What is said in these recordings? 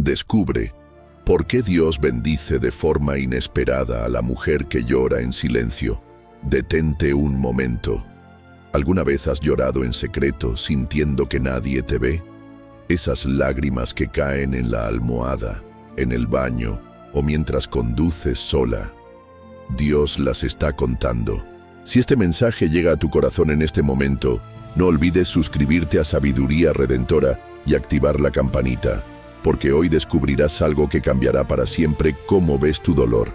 Descubre por qué Dios bendice de forma inesperada a la mujer que llora en silencio. Detente un momento. ¿Alguna vez has llorado en secreto, sintiendo que nadie te ve? Esas lágrimas que caen en la almohada, en el baño o mientras conduces sola. Dios las está contando. Si este mensaje llega a tu corazón en este momento, no olvides suscribirte a Sabiduría Redentora y activar la campanita, porque hoy descubrirás algo que cambiará para siempre cómo ves tu dolor.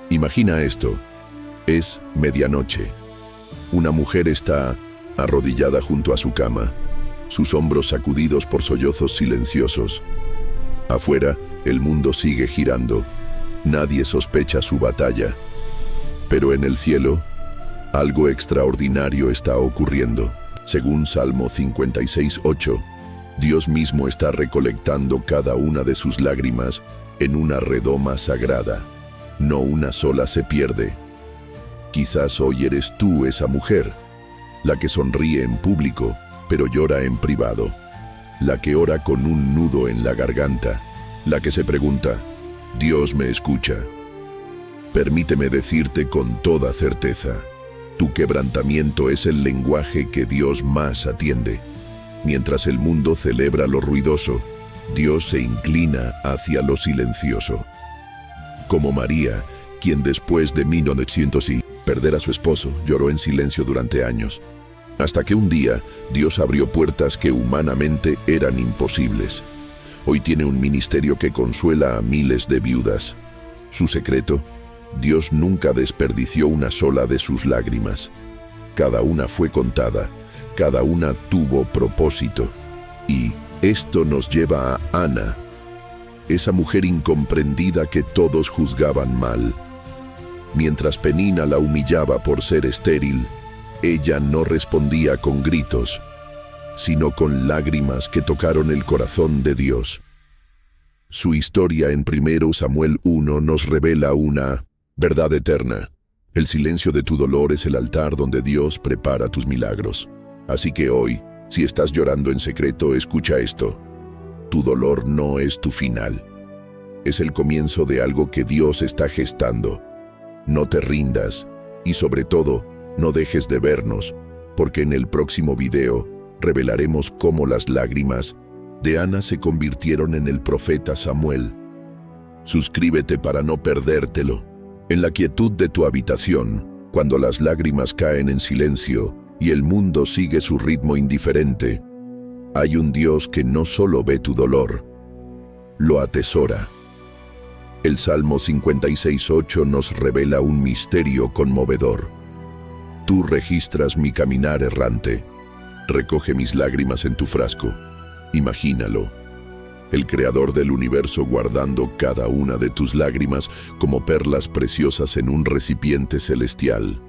Imagina esto. Es medianoche. Una mujer está arrodillada junto a su cama, sus hombros sacudidos por sollozos silenciosos. Afuera, el mundo sigue girando. Nadie sospecha su batalla. Pero en el cielo, algo extraordinario está ocurriendo. Según Salmo 56:8, Dios mismo está recolectando cada una de sus lágrimas en una redoma sagrada. No una sola se pierde. Quizás hoy eres tú esa mujer, la que sonríe en público, pero llora en privado, la que ora con un nudo en la garganta, la que se pregunta, ¿Dios me escucha? Permíteme decirte con toda certeza, tu quebrantamiento es el lenguaje que Dios más atiende. Mientras el mundo celebra lo ruidoso, Dios se inclina hacia lo silencioso. Como María, quien después de 1900 y perder a su esposo, lloró en silencio durante años, hasta que un día Dios abrió puertas que humanamente eran imposibles. Hoy tiene un ministerio que consuela a miles de viudas. Su secreto: Dios nunca desperdició una sola de sus lágrimas. Cada una fue contada, cada una tuvo propósito. Y esto nos lleva a Ana, esa mujer incomprendida que todos juzgaban mal. Mientras Penina la humillaba por ser estéril, ella no respondía con gritos, sino con lágrimas que tocaron el corazón de Dios. Su historia en 1 Samuel 1 nos revela una verdad eterna. El silencio de tu dolor es el altar donde Dios prepara tus milagros. Así que hoy, si estás llorando en secreto, escucha esto. Tu dolor no es tu final. Es el comienzo de algo que Dios está gestando. No te rindas y sobre todo, no dejes de vernos, porque en el próximo video revelaremos cómo las lágrimas de Ana se convirtieron en el profeta Samuel. Suscríbete para no perdértelo. En la quietud de tu habitación, cuando las lágrimas caen en silencio y el mundo sigue su ritmo indiferente, hay un Dios que no solo ve tu dolor, lo atesora. El Salmo 56:8 nos revela un misterio conmovedor. Tú registras mi caminar errante. Recoge mis lágrimas en tu frasco. Imagínalo. El Creador del universo guardando cada una de tus lágrimas como perlas preciosas en un recipiente celestial.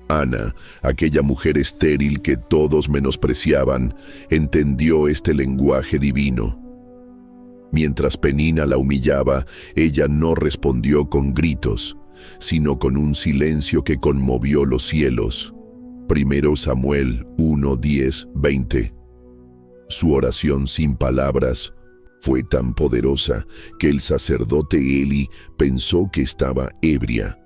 Ana, aquella mujer estéril que todos menospreciaban, entendió este lenguaje divino. Mientras Penina la humillaba, ella no respondió con gritos, sino con un silencio que conmovió los cielos. 1 Samuel 1, 10, 20. Su oración sin palabras fue tan poderosa que el sacerdote Eli pensó que estaba ebria.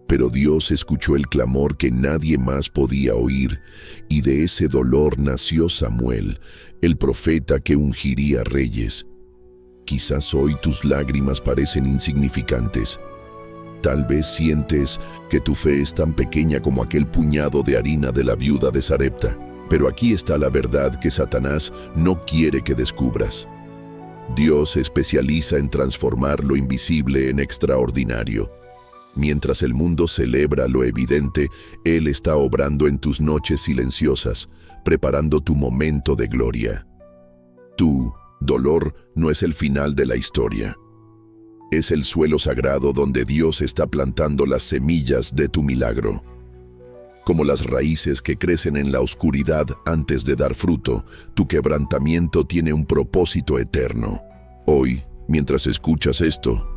Pero Dios escuchó el clamor que nadie más podía oír, y de ese dolor nació Samuel, el profeta que ungiría reyes. Quizás hoy tus lágrimas parecen insignificantes. Tal vez sientes que tu fe es tan pequeña como aquel puñado de harina de la viuda de Sarepta. Pero aquí está la verdad que Satanás no quiere que descubras. Dios se especializa en transformar lo invisible en extraordinario. Mientras el mundo celebra lo evidente, Él está obrando en tus noches silenciosas, preparando tu momento de gloria. Tu dolor no es el final de la historia. Es el suelo sagrado donde Dios está plantando las semillas de tu milagro. Como las raíces que crecen en la oscuridad antes de dar fruto, tu quebrantamiento tiene un propósito eterno. Hoy, mientras escuchas esto,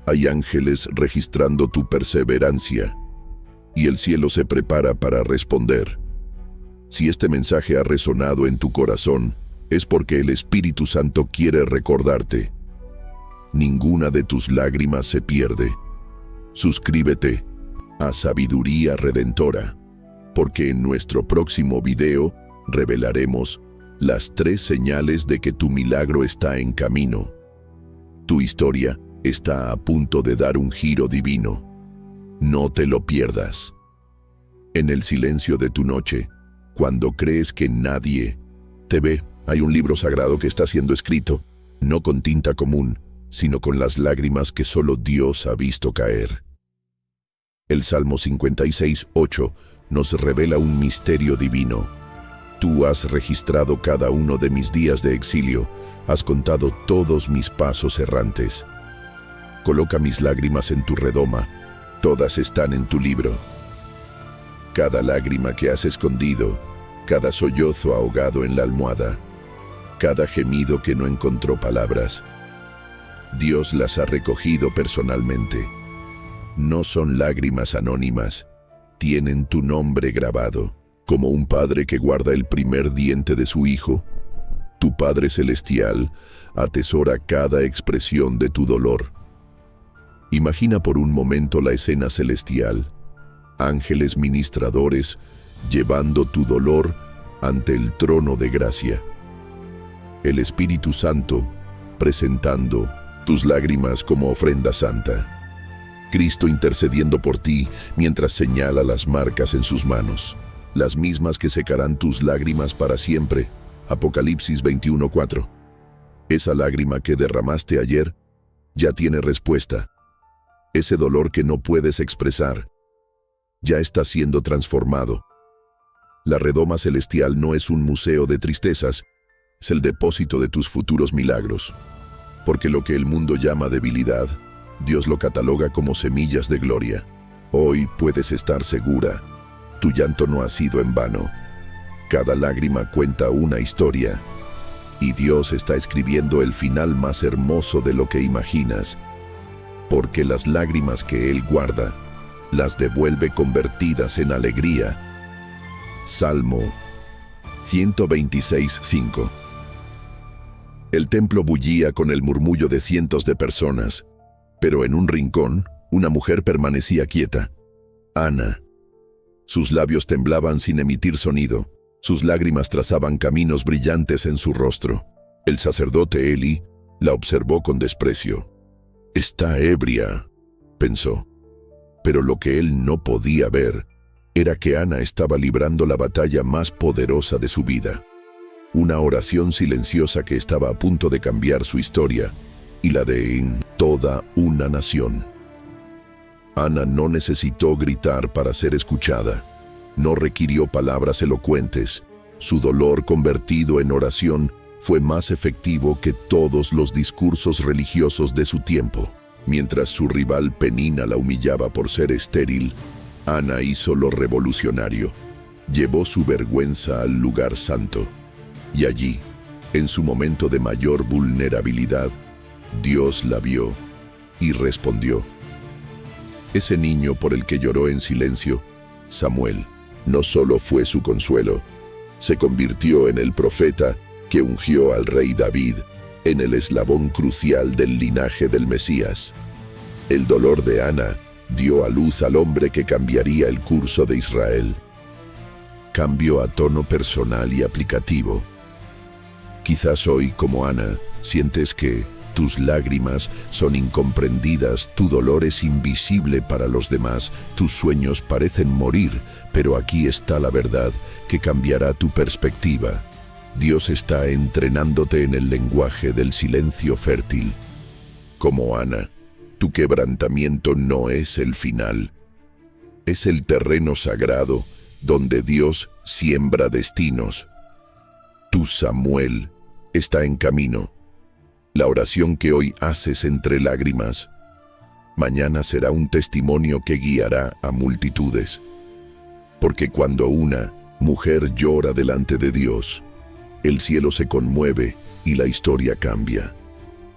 hay ángeles registrando tu perseverancia, y el cielo se prepara para responder. Si este mensaje ha resonado en tu corazón, es porque el Espíritu Santo quiere recordarte. Ninguna de tus lágrimas se pierde. Suscríbete a Sabiduría Redentora, porque en nuestro próximo video revelaremos las 3 señales de que tu milagro está en camino. Tu historia está a punto de dar un giro divino. No te lo pierdas. En el silencio de tu noche, cuando crees que nadie te ve, hay un libro sagrado que está siendo escrito, no con tinta común, sino con las lágrimas que solo Dios ha visto caer. El Salmo 56:8 nos revela un misterio divino. Tú has registrado cada uno de mis días de exilio, has contado todos mis pasos errantes. Coloca mis lágrimas en tu redoma, todas están en tu libro. Cada lágrima que has escondido, cada sollozo ahogado en la almohada, cada gemido que no encontró palabras, Dios las ha recogido personalmente. No son lágrimas anónimas, tienen tu nombre grabado. Como un padre que guarda el primer diente de su hijo, tu Padre Celestial atesora cada expresión de tu dolor. Imagina por un momento la escena celestial, ángeles ministradores llevando tu dolor ante el trono de gracia. El Espíritu Santo presentando tus lágrimas como ofrenda santa. Cristo intercediendo por ti mientras señala las marcas en sus manos, las mismas que secarán tus lágrimas para siempre. Apocalipsis 21:4. Esa lágrima que derramaste ayer ya tiene respuesta. Ese dolor que no puedes expresar ya está siendo transformado. La redoma celestial no es un museo de tristezas, es el depósito de tus futuros milagros. Porque lo que el mundo llama debilidad, Dios lo cataloga como semillas de gloria. Hoy puedes estar segura, tu llanto no ha sido en vano. Cada lágrima cuenta una historia, y Dios está escribiendo el final más hermoso de lo que imaginas, porque las lágrimas que Él guarda, las devuelve convertidas en alegría. Salmo 126:5. El templo bullía con el murmullo de cientos de personas, pero en un rincón, una mujer permanecía quieta. Ana. Sus labios temblaban sin emitir sonido. Sus lágrimas trazaban caminos brillantes en su rostro. El sacerdote Eli la observó con desprecio. «Está ebria», pensó. Pero lo que él no podía ver era que Ana estaba librando la batalla más poderosa de su vida. Una oración silenciosa que estaba a punto de cambiar su historia y la de toda una nación. Ana no necesitó gritar para ser escuchada. No requirió palabras elocuentes. Su dolor convertido en oración fue más efectivo que todos los discursos religiosos de su tiempo. Mientras su rival Penina la humillaba por ser estéril, Ana hizo lo revolucionario. Llevó su vergüenza al lugar santo. Y allí, en su momento de mayor vulnerabilidad, Dios la vio y respondió. Ese niño por el que lloró en silencio, Samuel, no solo fue su consuelo, se convirtió en el profeta que ungió al rey David en el eslabón crucial del linaje del Mesías. El dolor de Ana dio a luz al hombre que cambiaría el curso de Israel. Cambio a tono personal y aplicativo. Quizás hoy, como Ana, sientes que tus lágrimas son incomprendidas, tu dolor es invisible para los demás, tus sueños parecen morir, pero aquí está la verdad que cambiará tu perspectiva. Dios está entrenándote en el lenguaje del silencio fértil. Como Ana, tu quebrantamiento no es el final. Es el terreno sagrado donde Dios siembra destinos. Tu Samuel está en camino. La oración que hoy haces entre lágrimas, mañana será un testimonio que guiará a multitudes. Porque cuando una mujer llora delante de Dios, el cielo se conmueve y la historia cambia.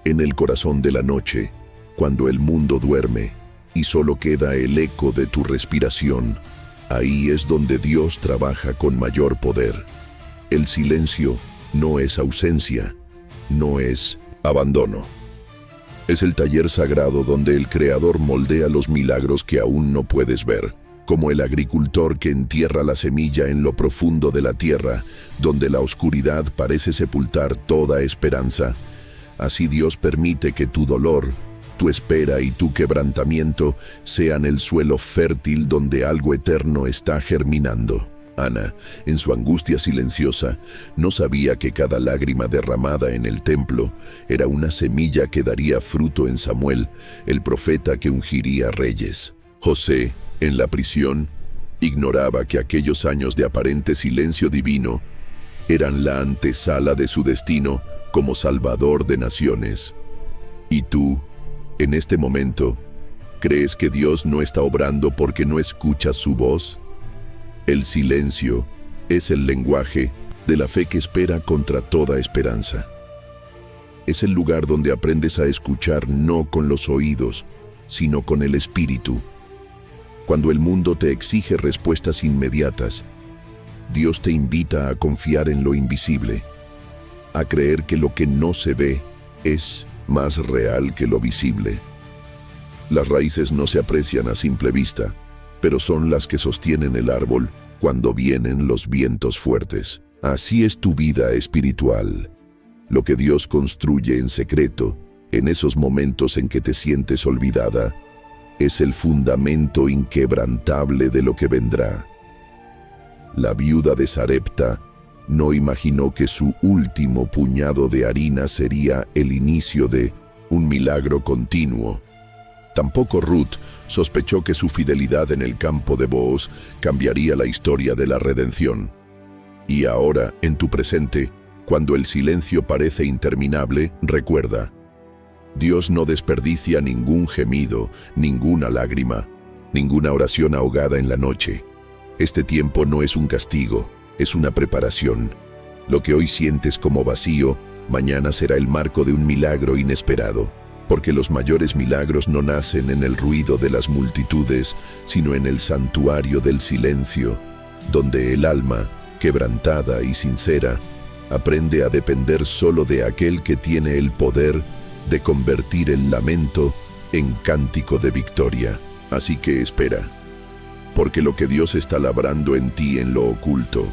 En el corazón de la noche, cuando el mundo duerme y solo queda el eco de tu respiración, ahí es donde Dios trabaja con mayor poder. El silencio no es ausencia, no es abandono. Es el taller sagrado donde el Creador moldea los milagros que aún no puedes ver, como el agricultor que entierra la semilla en lo profundo de la tierra, donde la oscuridad parece sepultar toda esperanza. Así Dios permite que tu dolor, tu espera y tu quebrantamiento sean el suelo fértil donde algo eterno está germinando. Ana, en su angustia silenciosa, no sabía que cada lágrima derramada en el templo era una semilla que daría fruto en Samuel, el profeta que ungiría reyes. José, en la prisión, ignoraba que aquellos años de aparente silencio divino eran la antesala de su destino como Salvador de naciones. ¿Y tú, en este momento, crees que Dios no está obrando porque no escuchas su voz? El silencio es el lenguaje de la fe que espera contra toda esperanza. Es el lugar donde aprendes a escuchar no con los oídos, sino con el espíritu. Cuando el mundo te exige respuestas inmediatas, Dios te invita a confiar en lo invisible, a creer que lo que no se ve es más real que lo visible. Las raíces no se aprecian a simple vista, pero son las que sostienen el árbol cuando vienen los vientos fuertes. Así es tu vida espiritual. Lo que Dios construye en secreto, en esos momentos en que te sientes olvidada, es el fundamento inquebrantable de lo que vendrá. La viuda de Sarepta no imaginó que su último puñado de harina sería el inicio de un milagro continuo. Tampoco Ruth sospechó que su fidelidad en el campo de Booz cambiaría la historia de la redención. Y ahora, en tu presente, cuando el silencio parece interminable, recuerda: Dios no desperdicia ningún gemido, ninguna lágrima, ninguna oración ahogada en la noche. Este tiempo no es un castigo, es una preparación. Lo que hoy sientes como vacío, mañana será el marco de un milagro inesperado. Porque los mayores milagros no nacen en el ruido de las multitudes, sino en el santuario del silencio, donde el alma, quebrantada y sincera, aprende a depender solo de aquel que tiene el poder de convertir el lamento en cántico de victoria. Así que espera, porque lo que Dios está labrando en ti en lo oculto,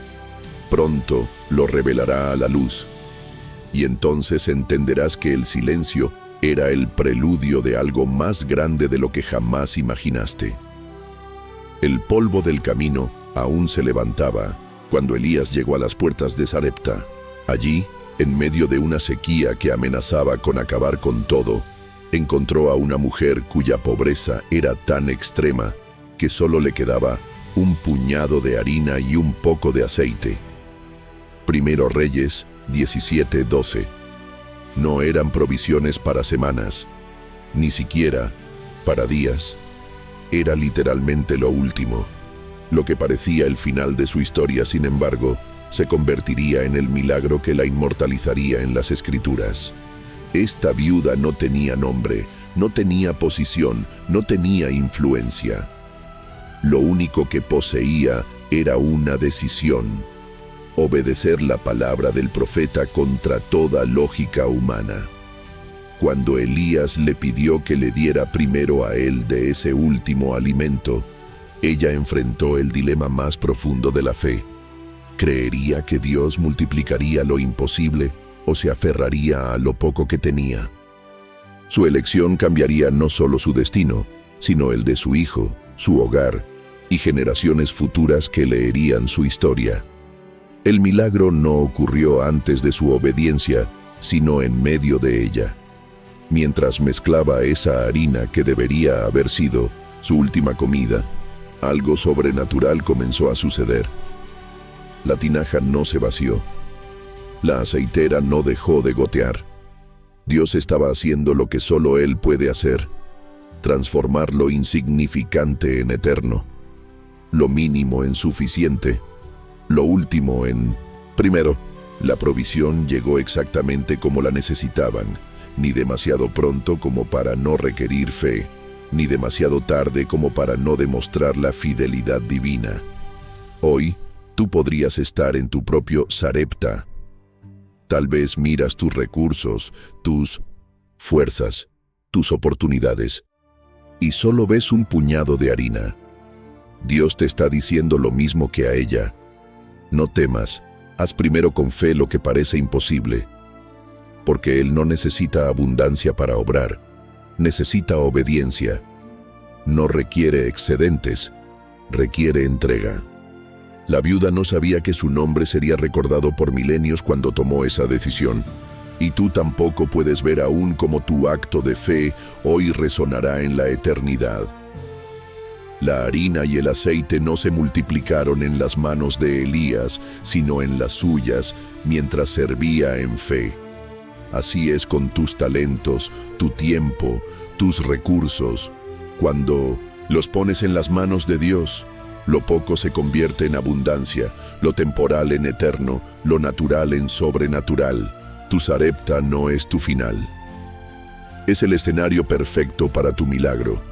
pronto lo revelará a la luz, y entonces entenderás que el silencio era el preludio de algo más grande de lo que jamás imaginaste. El polvo del camino aún se levantaba cuando Elías llegó a las puertas de Sarepta. Allí, en medio de una sequía que amenazaba con acabar con todo, encontró a una mujer cuya pobreza era tan extrema que solo le quedaba un puñado de harina y un poco de aceite. Primero Reyes 17:12. No eran provisiones para semanas, ni siquiera para días. Era literalmente lo último. Lo que parecía el final de su historia, sin embargo, se convertiría en el milagro que la inmortalizaría en las Escrituras. Esta viuda no tenía nombre, no tenía posición, no tenía influencia. Lo único que poseía era una decisión: obedecer la palabra del profeta contra toda lógica humana. Cuando Elías le pidió que le diera primero a él de ese último alimento, ella enfrentó el dilema más profundo de la fe. ¿Creería que Dios multiplicaría lo imposible o se aferraría a lo poco que tenía? Su elección cambiaría no solo su destino, sino el de su hijo, su hogar y generaciones futuras que leerían su historia. El milagro no ocurrió antes de su obediencia, sino en medio de ella. Mientras mezclaba esa harina que debería haber sido su última comida, algo sobrenatural comenzó a suceder. La tinaja no se vació. La aceitera no dejó de gotear. Dios estaba haciendo lo que solo Él puede hacer: transformar lo insignificante en eterno, lo mínimo en suficiente, lo último en... Primero, la provisión llegó exactamente como la necesitaban, ni demasiado pronto como para no requerir fe, ni demasiado tarde como para no demostrar la fidelidad divina. Hoy, tú podrías estar en tu propio Sarepta, Tal vez miras tus recursos, tus fuerzas, tus oportunidades, y solo ves un puñado de harina. Dios te está diciendo lo mismo que a ella. No temas, haz primero con fe lo que parece imposible, porque Él no necesita abundancia para obrar, necesita obediencia. No requiere excedentes, requiere entrega. La viuda no sabía que su nombre sería recordado por milenios cuando tomó esa decisión, y tú tampoco puedes ver aún cómo tu acto de fe hoy resonará en la eternidad. La harina y el aceite no se multiplicaron en las manos de Elías, sino en las suyas, mientras servía en fe. Así es con tus talentos, tu tiempo, tus recursos. Cuando los pones en las manos de Dios, lo poco se convierte en abundancia, lo temporal en eterno, lo natural en sobrenatural. Tu Sarepta no es tu final. Es el escenario perfecto para tu milagro.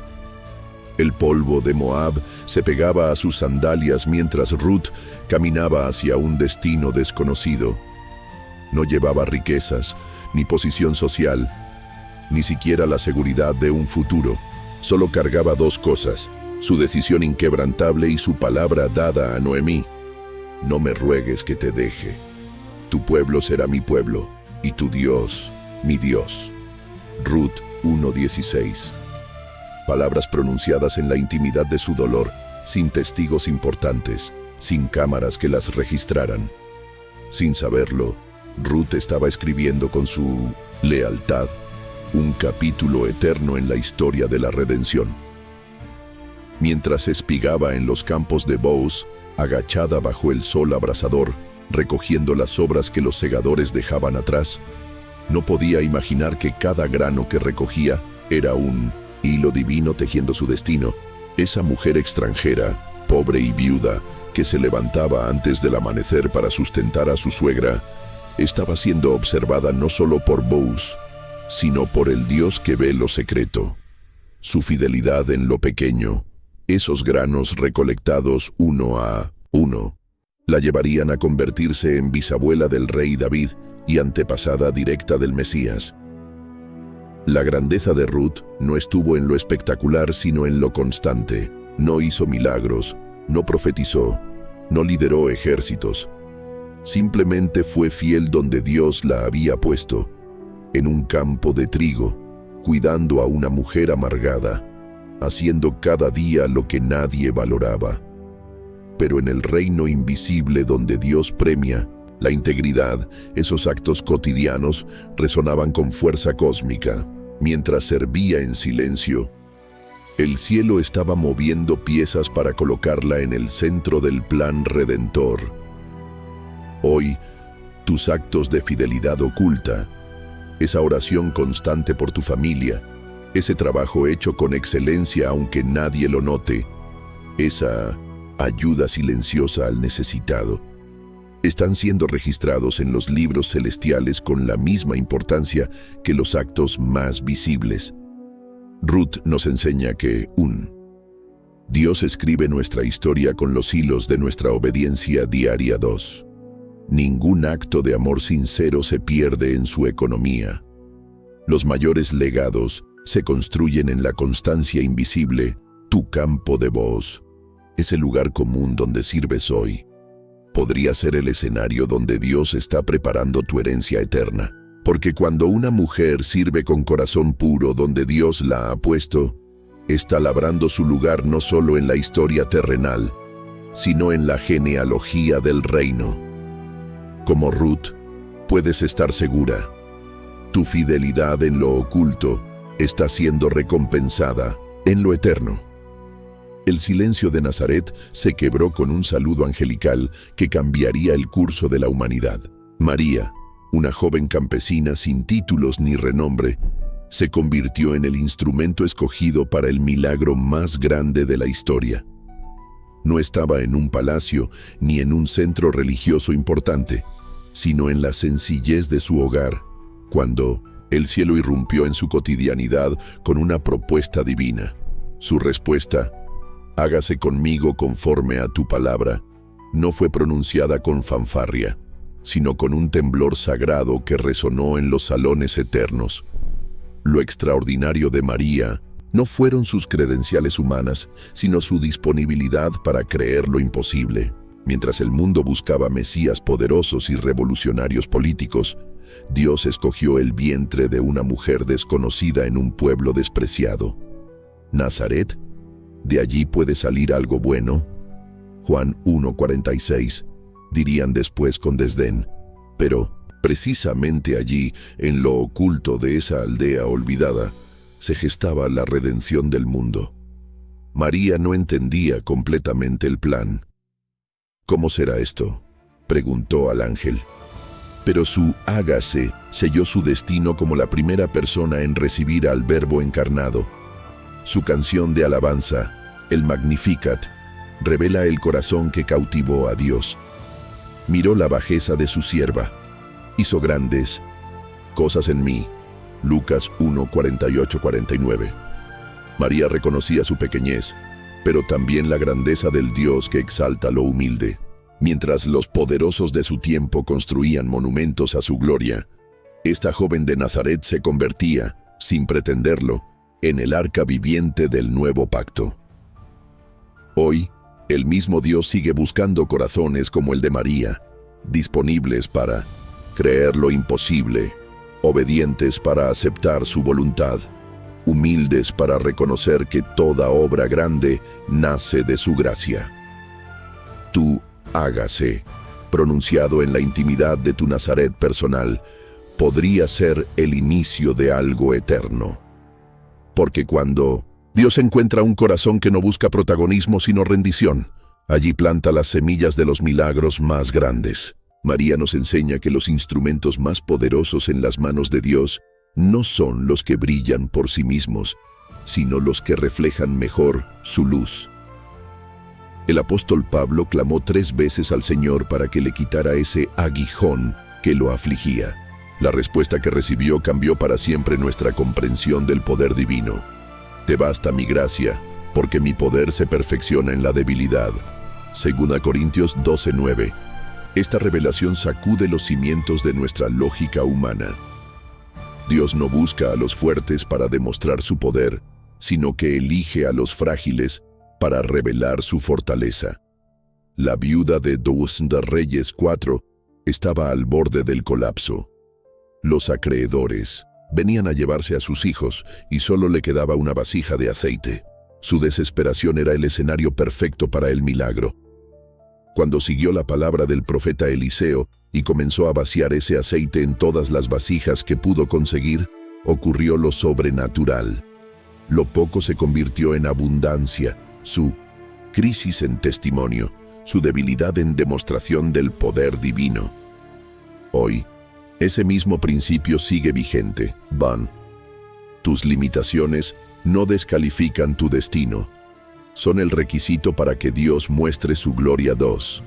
El polvo de Moab se pegaba a sus sandalias mientras Ruth caminaba hacia un destino desconocido. No llevaba riquezas, ni posición social, ni siquiera la seguridad de un futuro. Solo cargaba dos cosas: su decisión inquebrantable y su palabra dada a Noemí. No me ruegues que te deje. Tu pueblo será mi pueblo, y tu Dios, mi Dios. Ruth 1:16. Palabras pronunciadas en la intimidad de su dolor, sin testigos importantes, sin cámaras que las registraran. Sin saberlo, Ruth estaba escribiendo con su lealtad un capítulo eterno en la historia de la redención. Mientras espigaba en los campos de Booz, agachada bajo el sol abrasador, recogiendo las sobras que los segadores dejaban atrás, no podía imaginar que cada grano que recogía era un hilo divino tejiendo su destino. Esa mujer extranjera, pobre y viuda, que se levantaba antes del amanecer para sustentar a su suegra, estaba siendo observada no solo por Booz, sino por el Dios que ve lo secreto. Su fidelidad en lo pequeño, esos granos recolectados uno a uno, la llevarían a convertirse en bisabuela del rey David y antepasada directa del Mesías. La grandeza de Ruth no estuvo en lo espectacular, sino en lo constante. No hizo milagros, no profetizó, no lideró ejércitos. Simplemente fue fiel donde Dios la había puesto, en un campo de trigo, cuidando a una mujer amargada, haciendo cada día lo que nadie valoraba. Pero en el reino invisible donde Dios premia la integridad, esos actos cotidianos resonaban con fuerza cósmica. Mientras servía en silencio, el cielo estaba moviendo piezas para colocarla en el centro del plan redentor. Hoy, tus actos de fidelidad oculta, esa oración constante por tu familia, ese trabajo hecho con excelencia aunque nadie lo note, esa ayuda silenciosa al necesitado, están siendo registrados en los libros celestiales con la misma importancia que los actos más visibles. Ruth nos enseña que Dios escribe nuestra historia con los hilos de nuestra obediencia diaria. 2. Ningún acto de amor sincero se pierde en su economía. Los mayores legados se construyen en la constancia invisible. Tu campo de Booz, ese lugar común donde sirves hoy, podría ser el escenario donde Dios está preparando tu herencia eterna. Porque cuando una mujer sirve con corazón puro donde Dios la ha puesto, está labrando su lugar no solo en la historia terrenal, sino en la genealogía del reino. Como Ruth, puedes estar segura, tu fidelidad en lo oculto está siendo recompensada en lo eterno. El silencio de Nazaret se quebró con un saludo angelical que cambiaría el curso de la humanidad. María, una joven campesina sin títulos ni renombre, se convirtió en el instrumento escogido para el milagro más grande de la historia. No estaba en un palacio ni en un centro religioso importante, sino en la sencillez de su hogar, cuando el cielo irrumpió en su cotidianidad con una propuesta divina. Su respuesta, hágase conmigo conforme a tu palabra, no fue pronunciada con fanfarria, sino con un temblor sagrado que resonó en los salones eternos. Lo extraordinario de María no fueron sus credenciales humanas, sino su disponibilidad para creer lo imposible. Mientras el mundo buscaba mesías poderosos y revolucionarios políticos, Dios escogió el vientre de una mujer desconocida en un pueblo despreciado. ¿Nazaret? ¿De allí puede salir algo bueno? Juan 1:46, dirían después con desdén. Pero, precisamente allí, en lo oculto de esa aldea olvidada, se gestaba la redención del mundo. María no entendía completamente el plan. ¿Cómo será esto?, preguntó al ángel. Pero su hágase selló su destino como la primera persona en recibir al Verbo encarnado. Su canción de alabanza, el Magnificat, revela el corazón que cautivó a Dios. Miró la bajeza de su sierva, hizo grandes cosas en mí. Lucas 1:48-49. María reconocía su pequeñez, pero también la grandeza del Dios que exalta lo humilde. Mientras los poderosos de su tiempo construían monumentos a su gloria, esta joven de Nazaret se convertía, sin pretenderlo, en el arca viviente del nuevo pacto. Hoy, el mismo Dios sigue buscando corazones como el de María, disponibles para creer lo imposible, obedientes para aceptar su voluntad, humildes para reconocer que toda obra grande nace de su gracia. Tu hágase, pronunciado en la intimidad de tu Nazaret personal, podría ser el inicio de algo eterno. Porque cuando Dios encuentra un corazón que no busca protagonismo sino rendición, allí planta las semillas de los milagros más grandes. María nos enseña que los instrumentos más poderosos en las manos de Dios no son los que brillan por sí mismos, sino los que reflejan mejor su luz. El apóstol Pablo clamó 3 veces al Señor para que le quitara ese aguijón que lo afligía. La respuesta que recibió cambió para siempre nuestra comprensión del poder divino. Te basta mi gracia, porque mi poder se perfecciona en la debilidad. 2 Corintios 12:9. Esta revelación sacude los cimientos de nuestra lógica humana. Dios no busca a los fuertes para demostrar su poder, sino que elige a los frágiles para revelar su fortaleza. La viuda de Dos de Reyes 4 estaba al borde del colapso. Los acreedores venían a llevarse a sus hijos y solo le quedaba una vasija de aceite. Su desesperación era el escenario perfecto para el milagro. Cuando siguió la palabra del profeta Eliseo y comenzó a vaciar ese aceite en todas las vasijas que pudo conseguir, ocurrió lo sobrenatural. Lo poco se convirtió en abundancia, su crisis en testimonio, su debilidad en demostración del poder divino. Hoy, ese mismo principio sigue vigente. Van. Tus limitaciones no descalifican tu destino. Son el requisito para que Dios muestre su gloria. 2.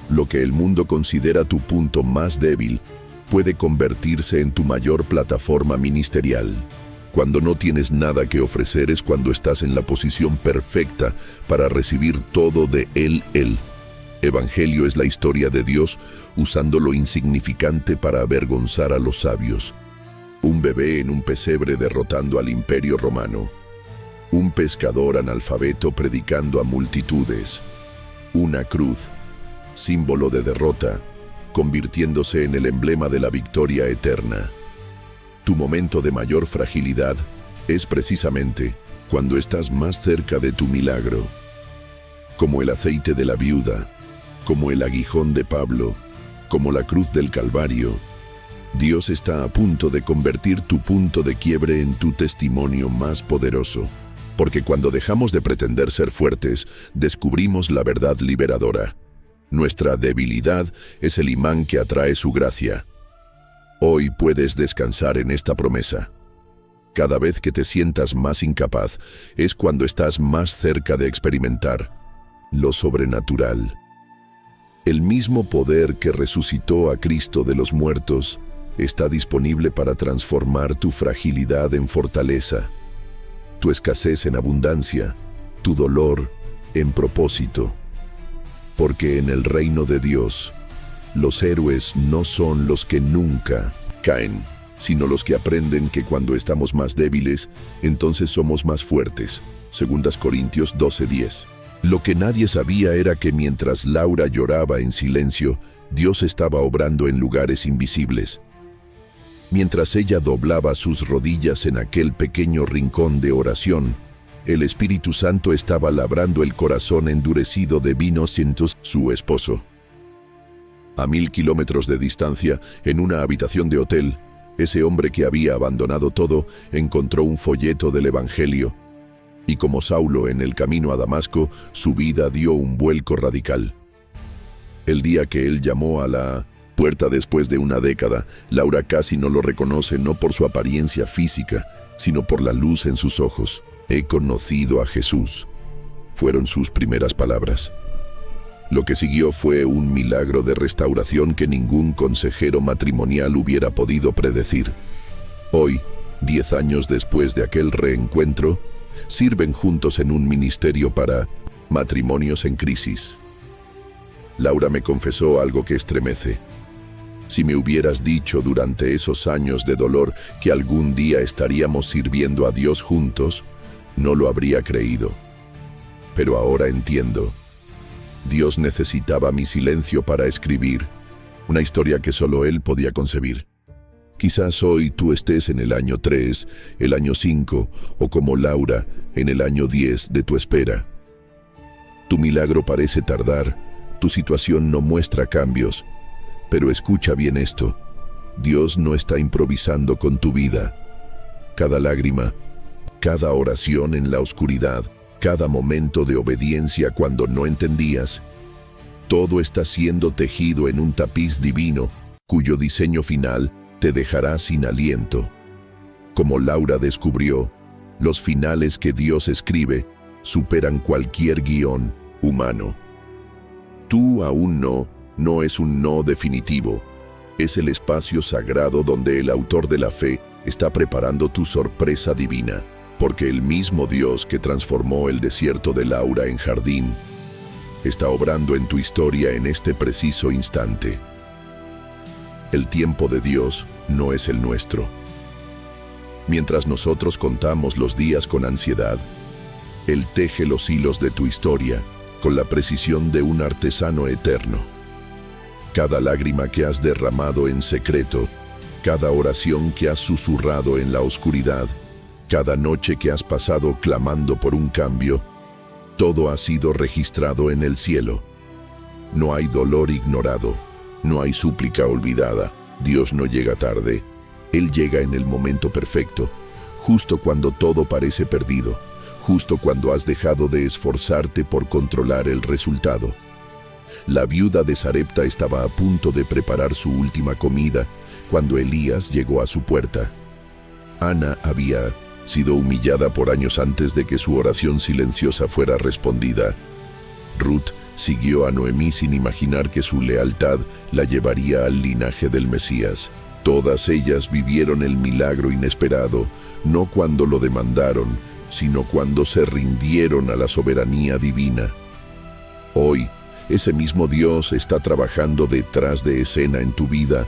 Lo que el mundo considera tu punto más débil puede convertirse en tu mayor plataforma ministerial. Cuando no tienes nada que ofrecer es cuando estás en la posición perfecta para recibir todo de Él. El Evangelio es la historia de Dios usando lo insignificante para avergonzar a los sabios. Un bebé en un pesebre derrotando al Imperio Romano. Un pescador analfabeto predicando a multitudes. Una cruz, símbolo de derrota, convirtiéndose en el emblema de la victoria eterna. Tu momento de mayor fragilidad es precisamente cuando estás más cerca de tu milagro. Como el aceite de la viuda, como el aguijón de Pablo, como la cruz del Calvario, Dios está a punto de convertir tu punto de quiebre en tu testimonio más poderoso. Porque cuando dejamos de pretender ser fuertes, descubrimos la verdad liberadora. Nuestra debilidad es el imán que atrae su gracia. Hoy puedes descansar en esta promesa. Cada vez que te sientas más incapaz, es cuando estás más cerca de experimentar lo sobrenatural. El mismo poder que resucitó a Cristo de los muertos está disponible para transformar tu fragilidad en fortaleza, tu escasez en abundancia, tu dolor en propósito. Porque en el reino de Dios, Los héroes no son los que nunca caen, sino los que aprenden que cuando estamos más débiles, entonces somos más fuertes. 2 Corintios 12:10. Lo que nadie sabía era que mientras Laura lloraba en silencio, Dios estaba obrando en lugares invisibles. Mientras ella doblaba sus rodillas en aquel pequeño rincón de oración, el Espíritu Santo estaba labrando el corazón endurecido de Vino Sintus, su esposo. A 1000 kilómetros de distancia, en una habitación de hotel, ese hombre que había abandonado todo encontró un folleto del Evangelio, y como Saulo en el camino a Damasco, su vida dio un vuelco radical. El día que él llamó a la puerta después de una década, Laura casi no lo reconoce, no por su apariencia física, sino por la luz en sus ojos. «He conocido a Jesús», fueron sus primeras palabras. Lo que siguió fue un milagro de restauración que ningún consejero matrimonial hubiera podido predecir. Hoy, 10 años después de aquel reencuentro, sirven juntos en un ministerio para matrimonios en crisis. Laura me confesó algo que estremece. Si me hubieras dicho durante esos años de dolor que algún día estaríamos sirviendo a Dios juntos, no lo habría creído. Pero ahora entiendo. Dios necesitaba mi silencio para escribir una historia que solo Él podía concebir. Quizás hoy tú estés en el año 3, el año 5, o como Laura, en el año 10 de tu espera. Tu milagro parece tardar, tu situación no muestra cambios, pero escucha bien esto. Dios no está improvisando con tu vida. Cada lágrima, cada oración en la oscuridad, cada momento de obediencia cuando no entendías, todo está siendo tejido en un tapiz divino, cuyo diseño final te dejará sin aliento. Como Laura descubrió, los finales que Dios escribe superan cualquier guión humano. Tú aún no es un no definitivo. Es el espacio sagrado donde el autor de la fe está preparando tu sorpresa divina, porque el mismo Dios que transformó el desierto de Laura en jardín está obrando en tu historia en este preciso instante. El tiempo de Dios no es el nuestro. Mientras nosotros contamos los días con ansiedad, Él teje los hilos de tu historia con la precisión de un artesano eterno. Cada lágrima que has derramado en secreto, cada oración que has susurrado en la oscuridad, cada noche que has pasado clamando por un cambio, todo ha sido registrado en el cielo. No hay dolor ignorado. No hay súplica olvidada. Dios no llega tarde. Él llega en el momento perfecto, justo cuando todo parece perdido, justo cuando has dejado de esforzarte por controlar el resultado. La viuda de Sarepta estaba a punto de preparar su última comida cuando Elías llegó a su puerta. Ana había sido humillada por años antes de que su oración silenciosa fuera respondida. Ruth siguió a Noemí sin imaginar que su lealtad la llevaría al linaje del Mesías. Todas ellas vivieron el milagro inesperado, no cuando lo demandaron, sino cuando se rindieron a la soberanía divina. Hoy, ese mismo Dios está trabajando detrás de escena en tu vida,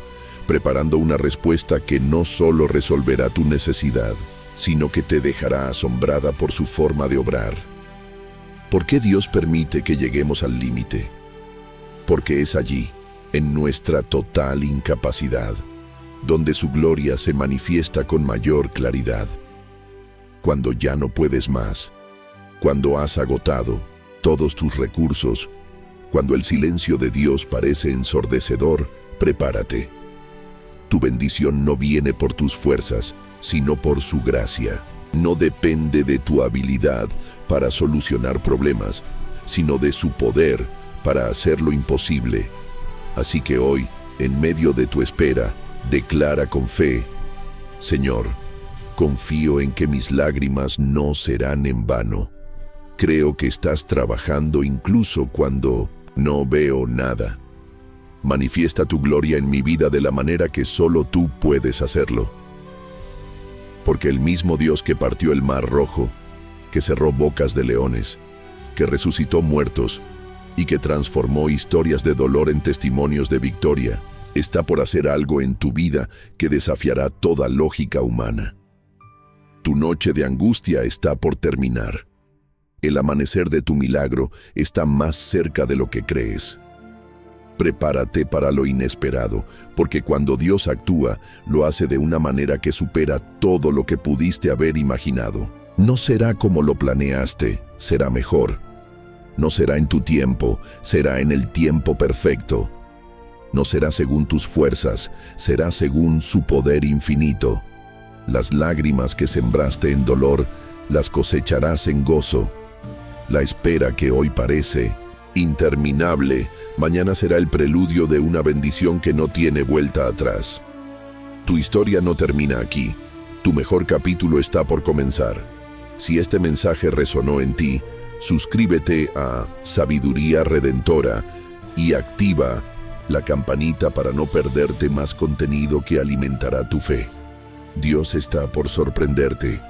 preparando una respuesta que no solo resolverá tu necesidad, sino que te dejará asombrada por su forma de obrar. ¿Por qué Dios permite que lleguemos al límite? Porque es allí, en nuestra total incapacidad, donde su gloria se manifiesta con mayor claridad. Cuando ya no puedes más, cuando has agotado todos tus recursos, cuando el silencio de Dios parece ensordecedor, prepárate. Tu bendición no viene por tus fuerzas, sino por su gracia. No depende de tu habilidad para solucionar problemas, sino de su poder para hacer lo imposible. Así que hoy, en medio de tu espera, declara con fe: Señor, confío en que mis lágrimas no serán en vano. Creo que estás trabajando incluso cuando no veo nada. Manifiesta tu gloria en mi vida de la manera que solo tú puedes hacerlo. Porque el mismo Dios que partió el mar rojo, que cerró bocas de leones, que resucitó muertos, y que transformó historias de dolor en testimonios de victoria, está por hacer algo en tu vida que desafiará toda lógica humana. Tu noche de angustia está por terminar. El amanecer de tu milagro está más cerca de lo que crees. Prepárate para lo inesperado, porque cuando Dios actúa, lo hace de una manera que supera todo lo que pudiste haber imaginado. No será como lo planeaste, será mejor. No será en tu tiempo, será en el tiempo perfecto. No será según tus fuerzas, será según su poder infinito. Las lágrimas que sembraste en dolor, las cosecharás en gozo. La espera que hoy parece interminable, mañana será el preludio de una bendición que no tiene vuelta atrás. Tu historia no termina aquí. Tu mejor capítulo está por comenzar. Si este mensaje resonó en ti, suscríbete a Sabiduría Redentora y activa la campanita para no perderte más contenido que alimentará tu fe. Dios está por sorprenderte.